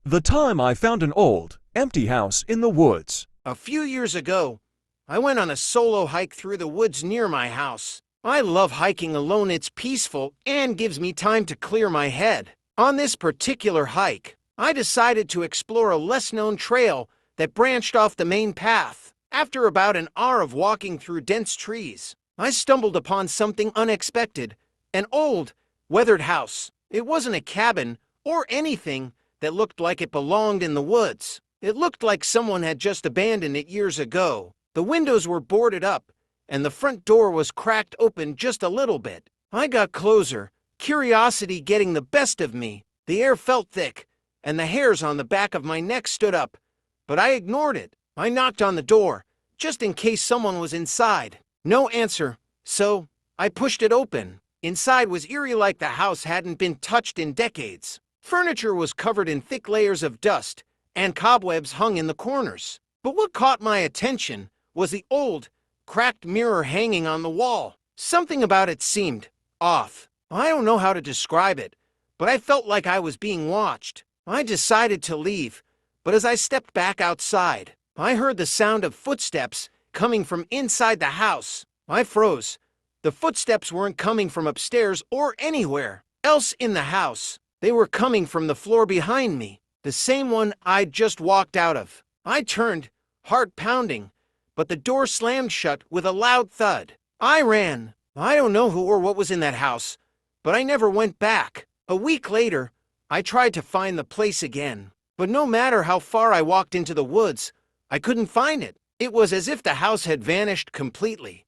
The time I found an old, empty house in the woods. A few years ago, I went on a solo hike through the woods near my house. I love hiking alone. It's peaceful and gives me time to clear my head. On this particular hike, I decided to explore a less-known trail that branched off the main path. After about an hour of walking through dense trees, I stumbled upon something unexpected, an old, weathered house. It wasn't a cabin or anything that looked like it belonged in the woods. It looked like someone had just abandoned it years ago. The windows were boarded up, and the front door was cracked open just a little bit. I got closer, curiosity getting the best of me. The air felt thick, and the hairs on the back of my neck stood up, but I ignored it. I knocked on the door, just in case someone was inside. No answer, so I pushed it open. Inside was eerie, like the house hadn't been touched in decades. Furniture was covered in thick layers of dust, and cobwebs hung in the corners. But what caught my attention was the old, cracked mirror hanging on the wall. Something about it seemed off. I don't know how to describe it, but I felt like I was being watched. I decided to leave, but as I stepped back outside, I heard the sound of footsteps coming from inside the house. I froze. The footsteps weren't coming from upstairs or anywhere else in the house. They were coming from the floor behind me, the same one I'd just walked out of. I turned, heart pounding, but the door slammed shut with a loud thud. I ran. I don't know who or what was in that house, but I never went back. A week later, I tried to find the place again, but no matter how far I walked into the woods, I couldn't find it. It was as if the house had vanished completely.